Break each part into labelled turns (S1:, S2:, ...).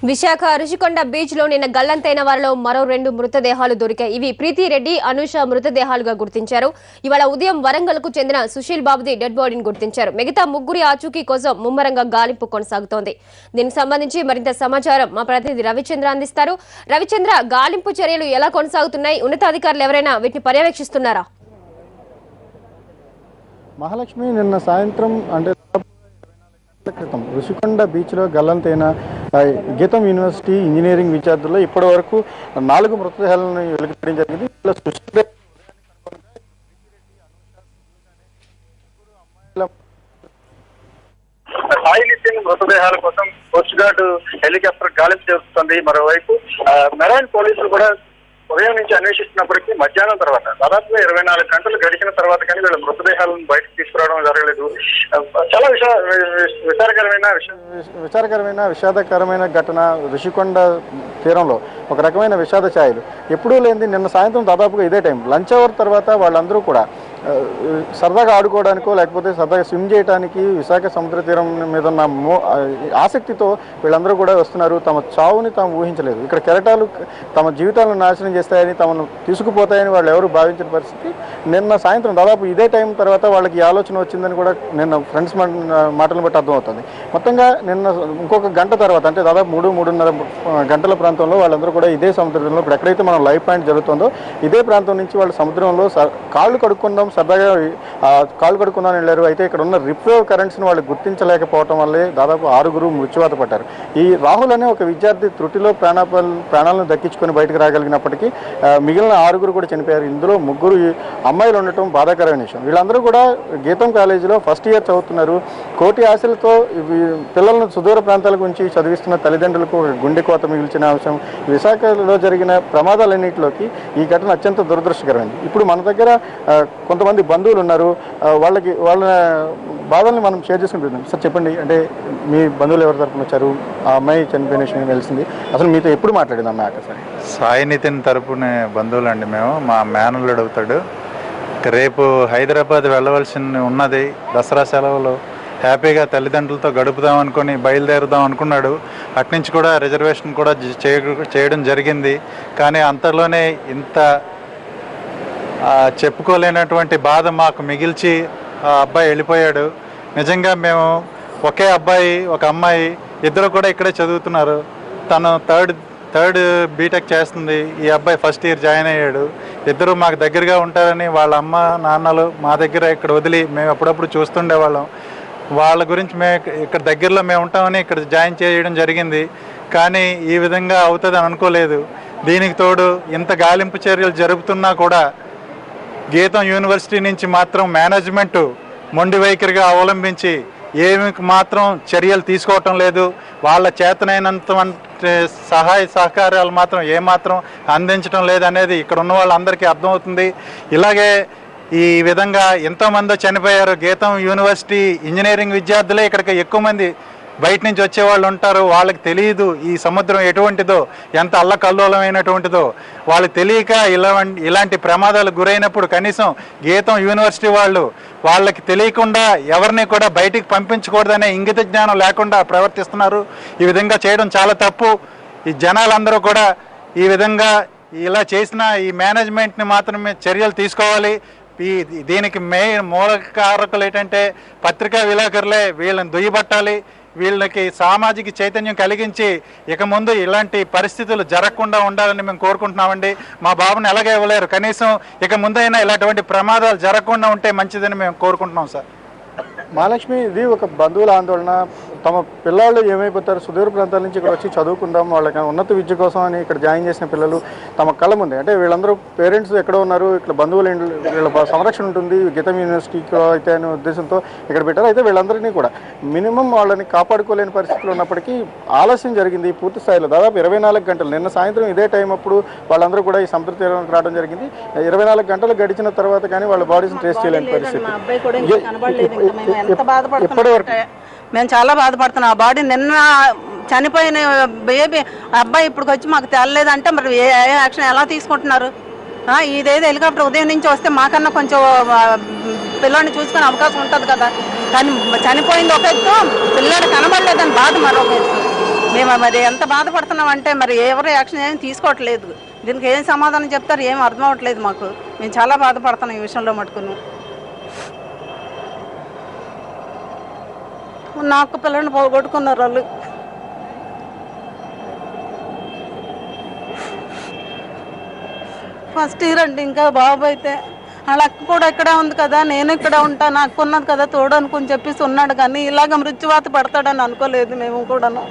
S1: Visakha Rushikonda beach లో నిన్న గల్లంతైన వారిలో మరో 2 మృతదేహాలు దొరికాయి. ఇవి ప్రీతి రెడ్డి, అనూష మృతదేహాలుగా గుర్తించారు. ఇవాళ ఉదయం వరంగల్ కు చెందిన సుశీల్ బాబుది డెడ్ బాడీని గుర్తించారు. మిగతా ముగ్గురి ఆచూకీ కోసం ముమ్మరంగా గాలింపు కొనసాగుతోంది. దీనికి సంబంధించి మరింత సమాచారం మా ప్రతినిధి రవిచంద్ర అందిస్తారు. రవిచంద్ర, గాలింపు చర్యలు ఎలా కొనసాగుతున్నాయి? ఉన్నతాధికారులు ఎవరైనా వీటిని పర్యవేక్షిస్తున్నారా?
S2: మహాలక్ష్మి, నిన్న సాయంత్రం అంటే క్రితం రుషికొండ బీచ్లో గల్లంతైన గీతం యూనివర్సిటీ ఇంజనీరింగ్ విద్యార్థుల్లో ఇప్పటి వరకు 4 మృతదేహాలను వెలికితీయడం జరిగింది.
S3: సాయి నితిన్ మృతదేహాల కోసం కోస్ట్ గార్డ్ హెలికాప్టర్ గాలింపు చేస్తుంది. మరోవైపు మెరైన్ పోలీసులు కూడా ఉదయం నుంచి అన్వేషిస్తున్నప్పటికీ మధ్యాహ్నం తర్వాత దాదాపుగా 24 గంటలు గడిచిన తర్వాత కానీ వీళ్ళ మృతదేహాలను బయటకు తీసుకురావడం జరగలేదు. చాలా
S2: విషాదకరమైన ఘటన రుషికొండ తీరంలో ఒక రకమైన విషాద ఛాయలు ఎప్పుడూ లేనిది. నిన్న సాయంత్రం దాదాపుగా ఇదే టైం లంచ్ అవర్ తర్వాత వాళ్ళందరూ కూడా సరదాగా ఆడుకోవడానికో లేకపోతే సరదాగా స్విమ్ చేయడానికి విశాఖ సముద్ర తీరం మీద ఉన్న ఆసక్తితో వీళ్ళందరూ కూడా వస్తున్నారు. తమ చావుని తాము ఊహించలేదు. ఇక్కడ కెరటాలు తమ జీవితాలను నాశనం చేస్తాయని, తమను తీసుకుపోతాయని వాళ్ళు ఎవరు భావించిన పరిస్థితి. నిన్న సాయంత్రం దాదాపు ఇదే టైం తర్వాత వాళ్ళకి ఆలోచన వచ్చిందని కూడా నిన్న ఫ్రెండ్స్ మాటలను బట్టి అర్థమవుతుంది. మొత్తంగా నిన్న ఇంకొక గంట తర్వాత అంటే దాదాపు 3-3.5 గంటల ప్రాంతంలో వాళ్ళందరూ కూడా ఇదే సముద్రంలో ఇప్పుడు ఎక్కడైతే మనం లైవ్ పాయింట్ జరుగుతుందో ఇదే ప్రాంతం నుంచి వాళ్ళు సముద్రంలో కాళ్ళు కడుక్కుందాం సరదాగా కాళ్ళు కడుక్కుందామని వెళ్ళారు. అయితే ఇక్కడ ఉన్న రిప్వేవ్ కరెంట్స్ని వాళ్ళు గుర్తించలేకపోవడం వల్లే దాదాపు 6 మృత్యువాత పడ్డారు. ఈ రాహుల్ అనే ఒక విద్యార్థి త్రుటిలో ప్రాణాలను దక్కించుకొని బయటకు రాగలిగినప్పటికీ మిగిలిన 6 కూడా చనిపోయారు. ఇందులో 3 అమ్మాయిలు ఉండటం బాధాకరమైన విషయం. వీళ్ళందరూ కూడా గీతం కాలేజీలో ఫస్ట్ ఇయర్ చదువుతున్నారు. కోటి ఆశలతో పిల్లలను సుదూర ప్రాంతాల గురించి చదివిస్తున్న తల్లిదండ్రులకు గుండె కోత మిగిల్చిన అంశం. విశాఖలో జరిగిన ప్రమాదాలన్నింటిలోకి ఈ ఘటన అత్యంత దురదృష్టకరమైంది. ఇప్పుడు మన దగ్గర కొంతమంది బంధువులు ఉన్నారు. వాళ్ళ బాధల్ని మనం షేర్ చేసుకుంటున్నాం. సార్ చెప్పండి, అంటే మీ బంధువులు ఎవరి తరపున వచ్చారు? ఆ అమ్మాయి చనిపోయిన విషయం తెలిసింది. అసలు మీతో ఎప్పుడు మాట్లాడింది అమ్మాయి? సార్,
S4: సాయి నితిన్ తరపున బంధువులు అండి మేము. మా మేనల్లుడు అవుతాడు. రేపు హైదరాబాద్ వెళ్ళవలసి ఉన్నది. దసరా సెలవులు హ్యాపీగా తల్లిదండ్రులతో గడుపుదాం అనుకుని బయలుదేరుదాం అనుకున్నాడు. అట్నుంచి కూడా రిజర్వేషన్ కూడా చేయడం జరిగింది. కానీ అంతలోనే ఇంత చెప్పుకోలేనటువంటి బాధ మాకు మిగిల్చి ఆ అబ్బాయి వెళ్ళిపోయాడు. నిజంగా మేము ఒకే అబ్బాయి ఒక అమ్మాయి ఇద్దరు కూడా ఇక్కడే చదువుతున్నారు. తను థర్డ్ బీటెక్ చేస్తుంది. ఈ అబ్బాయి ఫస్ట్ ఇయర్ జాయిన్ అయ్యాడు. ఇద్దరు మాకు దగ్గరగా ఉంటారని వాళ్ళ అమ్మ నాన్నలు మా దగ్గర ఇక్కడ వదిలి మేము అప్పుడప్పుడు చూస్తుండేవాళ్ళం. వాళ్ళ గురించి ఇక్కడ దగ్గరలో మేము ఉంటామని ఇక్కడ జాయిన్ చేయడం జరిగింది. కానీ ఈ విధంగా అవుతుందని అనుకోలేదు. దీనికి తోడు ఇంత గాలింపు చర్యలు జరుపుతున్నా కూడా గీతం యూనివర్సిటీ నుంచి మాత్రం మేనేజ్మెంటు మొండి వైఖరిగా అవలంబించి ఏమి మాత్రం చర్యలు తీసుకోవటం లేదు. వాళ్ళ చేతనైనంత సహాయ సహకారాలు మాత్రం ఏమాత్రం అందించడం లేదనేది ఇక్కడ ఉన్న వాళ్ళందరికీ అర్థమవుతుంది. ఇలాగే ఈ విధంగా ఎంతోమంది చనిపోయారు. గీతం యూనివర్సిటీ ఇంజనీరింగ్ విద్యార్థులే ఇక్కడికి ఎక్కువ మంది బయట నుంచి వచ్చేవాళ్ళు ఉంటారు. వాళ్ళకి తెలియదు ఈ సముద్రం ఎటువంటిదో, ఎంత అల్లకల్లోలమైనటువంటిదో. వాళ్ళకి తెలియక ఇలాంటి ప్రమాదాలకు గురైనప్పుడు కనీసం గీతం యూనివర్సిటీ వాళ్ళకి తెలియకుండా ఎవరిని కూడా బయటికి పంపించకూడదనే ఇంగిత జ్ఞానం లేకుండా ప్రవర్తిస్తున్నారు. ఈ విధంగా చేయడం చాలా తప్పు. ఈ జనాలందరూ కూడా ఈ విధంగా ఇలా చేసిన ఈ మేనేజ్మెంట్ని మాత్రమే చర్యలు తీసుకోవాలి. దీనికి మూల కారకులు ఏంటంటే పత్రికా విలేకరులే. వీళ్ళని దుయ్యబట్టాలి. వీళ్ళకి సామాజిక చైతన్యం కలిగించి ఇక ముందు ఇలాంటి పరిస్థితులు జరగకుండా ఉండాలని మేము కోరుకుంటున్నామండి. మా బాబుని ఎలాగే ఇవ్వలేరు. కనీసం ఇక ముందైనా ఇలాంటి ప్రమాదాలు జరగకుండా ఉంటే మంచిదని మేము కోరుకుంటున్నాం సార్.
S2: మహాలక్ష్మి, ఇది ఒక బంధువుల ఆందోళన. తమ పిల్లలు ఏమైపోతారు, సుదూర ప్రాంతాల నుంచి ఇక్కడ వచ్చి చదువుకుందాం, వాళ్ళకి ఉన్నత విద్య కోసం అని ఇక్కడ జాయిన్ చేసిన పిల్లలు తమ కళ్ళ ముందే, అంటే వీళ్ళందరూ పేరెంట్స్ ఎక్కడో ఉన్నారు, ఇక్కడ బంధువులు వీళ్ళ సంరక్షణ ఉంటుంది గీతం యూనివర్సిటీలో అయితే అనే ఉద్దేశంతో ఇక్కడ పెట్టారు. అయితే వీళ్ళందరినీ కూడా మినిమం వాళ్ళని కాపాడుకోలేని పరిస్థితులు ఉన్నప్పటికీ ఆలస్యం జరిగింది పూర్తి స్థాయిలో. దాదాపు 24 గంటలు, నిన్న సాయంత్రం ఇదే టైం అప్పుడు వాళ్ళందరూ కూడా ఈ సముద్ర తీరానికి రావడం జరిగింది. 24 గంటలు గడిచిన తర్వాత కానీ వాళ్ళ బాడీస్ని ట్రేస్ చేయలేని పరిస్థితి. ఇప్పటి వరకు
S5: మేము చాలా బాధపడుతున్నాం. ఆ బాడీ నిన్న చనిపోయిన బేబీ అబ్బాయి ఇప్పుడు వచ్చి మాకు తేలలేదంటే మరి ఏ యాక్షన్ ఎలా తీసుకుంటున్నారు? ఇదేదో హెలికాప్టర్ ఉదయం నుంచి వస్తే మాకన్నా కొంచెం పిల్లోడిని చూసుకునే అవకాశం ఉంటుంది కదా. కానీ చనిపోయింది ఒక ఎత్తు, పిల్లోడు కనబడలేదని బాధ మరొక ఎత్తు. మేము మరి ఎంత బాధపడుతున్నాం అంటే మరి ఎవరు యాక్షన్ ఏం తీసుకోవట్లేదు. దీనికి ఏం సమాధానం చెప్తారు ఏం అర్థం అవ్వట్లేదు మాకు. మేము చాలా బాధపడుతున్నాం ఈ విషయంలో మటుకును. నాకు పిల్లల్ని పోగొట్టుకున్నారు వాళ్ళు. ఫస్ట్ ఇయర్ అండి. ఇంకా బాబు అయితే వాళ్ళ అక్క కూడా ఇక్కడే ఉంది కదా, నేను ఇక్కడ ఉంటాను, అక్క ఉన్నది కదా తోడు అనుకుని చెప్పేసి ఉన్నాడు. కానీ ఇలాగ మృత్యువాత పడతాడని అనుకోలేదు మేము కూడాను.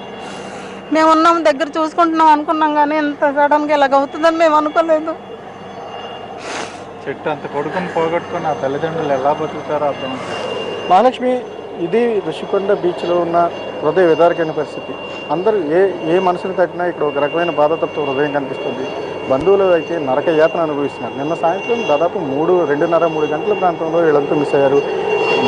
S5: మేము ఉన్నాం దగ్గర చూసుకుంటున్నాం అనుకున్నాం, కానీ ఇంత సడన్గా ఇలాగ అవుతుందని మేము అనుకోలేదు.
S4: చెట్టు అంత కొడుకుని పోగొట్టుకుని ఆ తల్లిదండ్రులు ఎలా బతుకుతారో అర్థం.
S2: మహాలక్ష్మి, ఇది ఋషికొండ బీచ్లో ఉన్న హృదయ విదారకమైన పరిస్థితి. అందరూ ఏ మనసుని తట్టినా ఇక్కడ ఒక రకమైన బాధతత్వ హృదయం కనిపిస్తుంది. బంధువులు అయితే నరక యాతన అనుభవిస్తున్నారు. నిన్న సాయంత్రం దాదాపు 2:30-3 గంటల ప్రాంతంలో వీళ్ళంతా మిస్ అయ్యారు.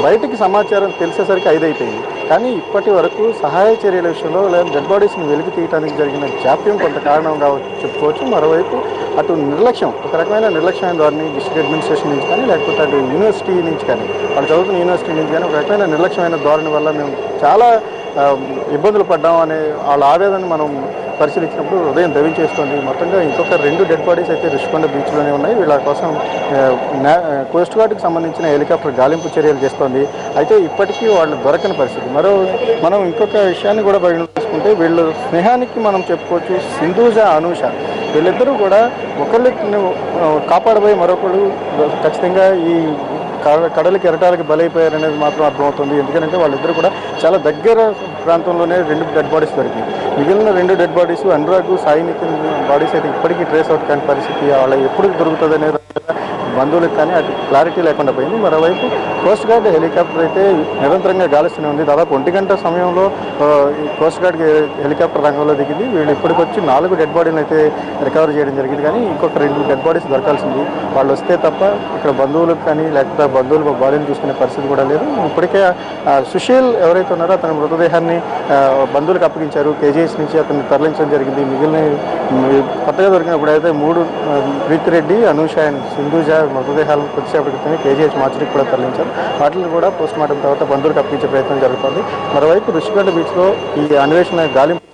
S2: బయటికి సమాచారం తెలిసేసరికి 5 అయిపోయింది. కానీ ఇప్పటి వరకు సహాయ చర్యల విషయంలో లేదా డెడ్ బాడీస్ని వెలికి తీయడానికి జరిగిన జాప్యం కొంత కారణంగా చెప్పుకోవచ్చు. మరోవైపు అటు నిర్లక్ష్యం, ఒక రకమైన నిర్లక్ష్యమైన ధోరణి డిస్ట్రిక్ట్ అడ్మినిస్ట్రేషన్ నుంచి కానీ లేకపోతే అటు యూనివర్సిటీ నుంచి కానీ, వాళ్ళు చదువుతున్న యూనివర్సిటీ నుంచి కానీ ఒక రకమైన నిర్లక్ష్యమైన ధోరణి వల్ల మేము చాలా ఇబ్బందులు పడ్డాం అనే వాళ్ళ ఆవేదన మనం పరిశీలించినప్పుడు హృదయం దవించేస్తుంది. మొత్తంగా ఇంకొక 2 డెడ్ బాడీస్ అయితే ఋషికొండ బీచ్లోనే ఉన్నాయి. వీళ్ళ కోసం కోస్ట్ గార్డ్కి సంబంధించిన హెలికాప్టర్ గాలింపు చర్యలు చేస్తోంది. అయితే ఇప్పటికీ వాళ్ళు దొరకని పరిస్థితి. మనం ఇంకొక విషయాన్ని కూడా పరిగణించుకుంటే వీళ్ళు స్నేహానికి మనం చెప్పుకోవచ్చు. సింధూజ, అనూష వీళ్ళిద్దరూ కూడా ఒకళ్ళని కాపాడబోయే మరొకరు ఖచ్చితంగా ఈ కడలి కెరటాలకి బలైపోయారనేది మాత్రం అర్థమవుతుంది. ఎందుకంటే వాళ్ళిద్దరూ కూడా చాలా దగ్గర ప్రాంతంలోనే 2 డెడ్ బాడీస్ దొరికింది. మిగిలిన 2 dead bodies Anurag, Sai Nitin bodies అయితే ఇప్పటికీ ట్రేస్ అవుట్ కాని పరిస్థితి. వాళ్ళ ఎప్పుడు దొరుకుతుంది అనేది బంధువులకు కానీ అటు క్లారిటీ లేకుండా పోయింది. మరోవైపు కోస్ట్ గార్డ్ హెలికాప్టర్ అయితే నిరంతరంగా గాలిస్తూనే ఉంది. దాదాపు 1 గంట సమయంలో కోస్ట్ గార్డ్ హెలికాప్టర్ రంగంలో దిగింది. వీళ్ళు ఇప్పటికొచ్చి 4 డెడ్ బాడీలు అయితే రికవర్ చేయడం జరిగింది. కానీ ఇంకొక 2 డెడ్ బాడీస్ దొరకాల్సింది. వాళ్ళు వస్తే తప్ప ఇక్కడ బంధువులకు కానీ లేకపోతే బంధువులు బాడీని చూసుకునే పరిస్థితి కూడా లేదు. ఇప్పటికే సుశీల్ ఎవరైతే ఉన్నారో అతని మృతదేహాన్ని బంధువులకు అప్పగించారు. కేజీఎస్ నుంచి అతన్ని తరలించడం జరిగింది. మిగిలిన కొత్తగా దొరికినప్పుడు అయితే 3 ప్రీతిరెడ్డి, అనూష అండ్ సింధూజ మృతదేహాలను కొద్దిసేపటి క్రితమే కేజీహెచ్ మార్చురికి కూడా తరలించారు. వాటిని కూడా పోస్ట్ మార్టం తర్వాత బంధువులకు అప్పగించే ప్రయత్నం జరుగుతుంది. మరోవైపు ఋషికొండ బీచ్లో ఈ అన్వేషణ గాలింపు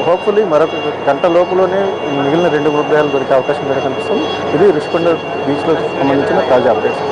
S2: హోప్ఫుల్లీ మరొక గంట లోపులోనే మిగిలిన 2 మృతదేహాలు దొరికే అవకాశం కూడా కనిపిస్తుంది. ఇది ఋషికొండ బీచ్లో సంబంధించిన తాజా అప్డేట్స్.